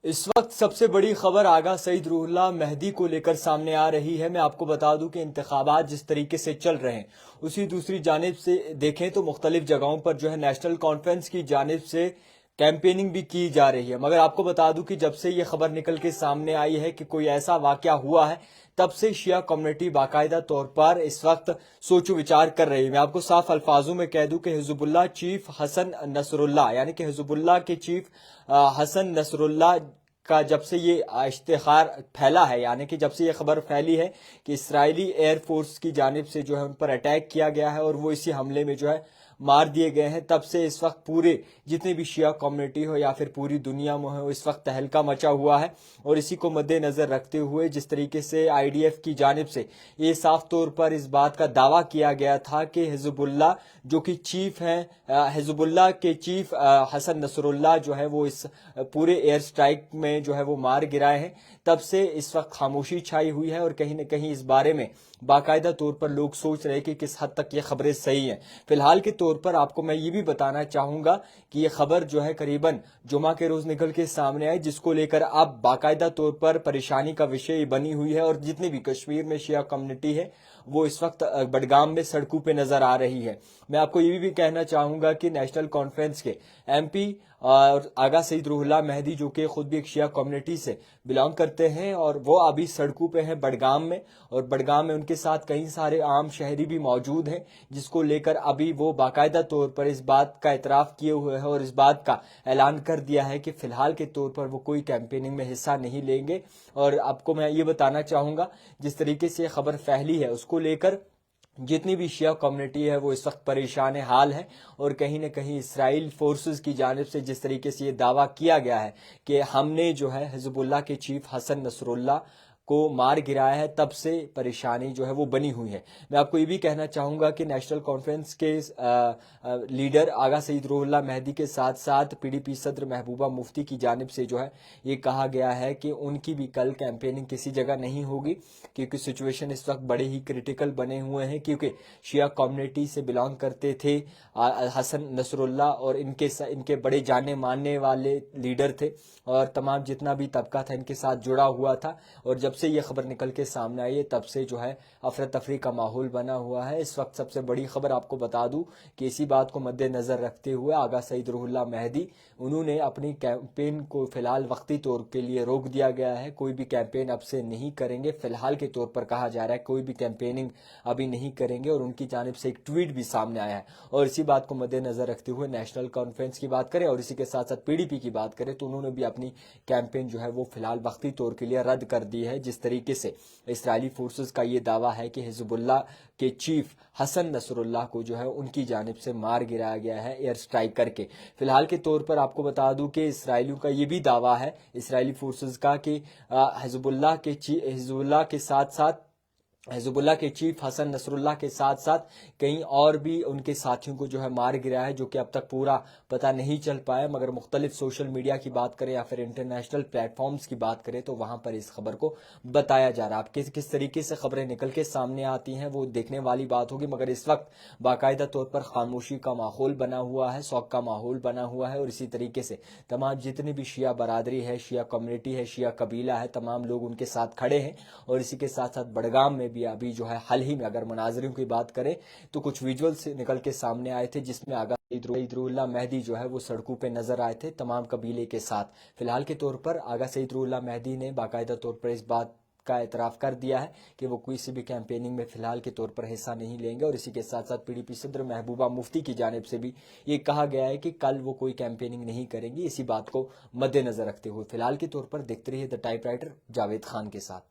इस वक्त सबसे बड़ी खबर आगा सईद रूहुल्लाह मेहदी को लेकर सामने आ रही है। मैं आपको बता दूं कि इंतखाबात जिस तरीके से चल रहे हैं, उसी दूसरी जानिब से देखें तो मुख्तलिफ जगहों पर जो है नेशनल कॉन्फ्रेंस की जानिब से कैंपेनिंग भी की जा रही है। मगर आपको बता दूं कि जब से ये खबर निकल के सामने आई है कि कोई ऐसा वाकया हुआ है, तब से शिया कम्युनिटी बाकायदा तौर पर इस वक्त सोचो विचार कर रही है। मैं आपको साफ अल्फाजों में कह दूं कि हिजबुल्लाह चीफ हसन नसरुल्लाह यानी कि हिजबुल्लाह के चीफ हसन नसरुल्लाह का जब से ये इश्तिहार फैला है, यानी कि जब से ये खबर फैली है कि इसराइली एयरफोर्स की जानिब से जो है उन पर अटैक किया गया है और वो इसी हमले में जो है मार दिए गए हैं, तब से इस वक्त पूरे जितने भी शिया कम्युनिटी हो या फिर पूरी दुनिया में हो, इस वक्त तहलका मचा हुआ है। और इसी को मद्देनजर रखते हुए जिस तरीके से आईडीएफ की जानिब से ये साफ तौर पर इस बात का दावा किया गया था कि हिजबुल्लाह जो कि चीफ हैं, हिजबुल्लाह के चीफ हसन नसरुल्लाह जो है वो इस पूरे एयर स्ट्राइक में जो है वो मार गिराए हैं, तब से इस वक्त खामोशी छाई हुई है। और कहीं न कहीं इस बारे में बाकायदा तौर पर लोग सोच रहे हैं कि किस हद तक ये खबरें सही हैं। फिलहाल के तौर पर आपको मैं ये भी बताना चाहूंगा कि ये खबर जो है करीबन जुमा के रोज निकल के सामने आई, जिसको लेकर अब बाकायदा तौर पर परेशानी का विषय बनी हुई है। और जितनी भी कश्मीर में शिया कम्युनिटी है वो इस वक्त बडगाम में सड़कों पे नजर आ रही है। मैं आपको ये भी कहना चाहूंगा कि नेशनल कॉन्फ्रेंस के एमपी और आगा सईद रूहुल्लाह मेहदी जो कि खुद भी एक शिया कम्युनिटी से बिलोंग करते हैं, और वो अभी सड़कों पे हैं बडगाम में। और बडगाम में उनके साथ कई सारे आम शहरी भी मौजूद हैं, जिसको लेकर अभी वो बाकायदा तौर पर इस बात का इतराफ किए हुए हैं और इस बात का ऐलान कर दिया है कि फिलहाल के तौर पर वो कोई कैंपेनिंग में हिस्सा नहीं लेंगे। और आपको मैं ये बताना चाहूंगा, जिस तरीके से खबर फैली है उसको लेकर जितनी भी शिया कम्युनिटी है वो इस वक्त परेशान हाल है। और कहीं न कहीं इसराइल फोर्सेस की जानिब से जिस तरीके से ये दावा किया गया है कि हमने जो है हिजबुल्लाह के चीफ हसन नसरुल्लाह को मार गिराया है, तब से परेशानी जो है वो बनी हुई है। मैं आपको ये भी कहना चाहूंगा कि नेशनल कॉन्फ्रेंस के लीडर आगा सईद रूहुल्लाह मेहदी के साथ साथ पीडीपी सदर महबूबा मुफ्ती की जानिब से जो है ये कहा गया है कि उनकी भी कल कैंपेनिंग किसी जगह नहीं होगी, क्योंकि सिचुएशन इस वक्त बड़े ही क्रिटिकल बने हुए हैं। क्योंकि शिया कम्युनिटी से बिलोंग करते थे हसन नसरुल्लाह, और इनके बड़े जाने मानने वाले लीडर थे, और तमाम जितना भी तबका था इनके साथ जुड़ा हुआ था। और जब से ये खबर निकल के सामने आई है, तब से जो है अफरा तफरी का माहौल बना हुआ है। इस वक्त सबसे बड़ी खबर आपको बता दूं कि इसी बात को मद्देनजर रखते हुए आगा सईद रूहुल्लाह मेहदी उन्होंने अपनी कैंपेन को फिलहाल वक्ती तौर के लिए रोक दिया गया है। कोई भी कैंपेन अब से नहीं करेंगे, फिलहाल के तौर पर कहा जा रहा है कोई भी कैंपेनिंग अभी नहीं करेंगे। और उनकी जानिब से एक ट्वीट भी सामने आया है। और इसी बात को मद्देनजर रखते हुए नेशनल कॉन्फ्रेंस की बात करें और इसी के साथ साथ पीडीपी की बात करें तो उन्होंने भी अपनी कैंपेन जो है वो फिलहाल वक्ती तौर के लिए रद्द कर दी है। जिस तरीके से इस्राएली फोर्सेस का ये दावा है कि हिजबुल्लाह के चीफ हसन नसरुल्लाह को जो है उनकी जानिब से मार गिराया गया है एयर स्ट्राइक करके। फिलहाल के तौर पर आपको बता दूं कि इसराइलियों का ये भी दावा है, इसराइली फोर्सेस का, कि हिजबुल्लाह के साथ साथ हिजबुल्लाह के चीफ हसन नसरुल्लाह के साथ साथ कई और भी उनके साथियों को जो है मार गिराया है, जो कि अब तक पूरा पता नहीं चल पाया। मगर मुख्तलिफ सोशल मीडिया की बात करें या फिर इंटरनेशनल प्लेटफॉर्म्स की बात करें तो वहां पर इस खबर को बताया जा रहा है। अब किस तरीके से खबरें निकल के सामने आती हैं वो देखने वाली बात होगी, मगर इस वक्त बाकायदा तौर पर खामोशी का माहौल बना हुआ है, शौक का माहौल बना हुआ है। और इसी तरीके से तमाम जितनी भी शिया बरादरी है, शिया कम्युनिटी है, शिया कबीला है, तमाम लोग उनके साथ खड़े हैं। और इसी के साथ साथ बडगाम में भी अभी जो है हाल ही में अगर मनाजरों की बात करें तो कुछ विजुअल्स निकल के सामने आए थे, जिसमें आगा सईद रूहुल्लाह मेहदी जो है वो सड़कों पे नजर आए थे तमाम कबीले के साथ। फिलहाल के तौर पर आगा सईद रूहुल्लाह मेहदी ने बाकायदा तौर पर इस बात का एतराफ कर दिया है कि वो किसी भी कैंपेनिंग में फिलहाल के तौर पर हिस्सा नहीं लेंगे। और इसी के साथ साथ पीडीपी सदर महबूबा मुफ्ती की जानिब से भी ये कहा गया है कि कल वो कोई कैंपेनिंग नहीं करेंगी। इसी बात को मद्देनजर रखते हुए फिलहाल के तौर पर देखते रहिए द टाइपराइटर जावेद खान के साथ।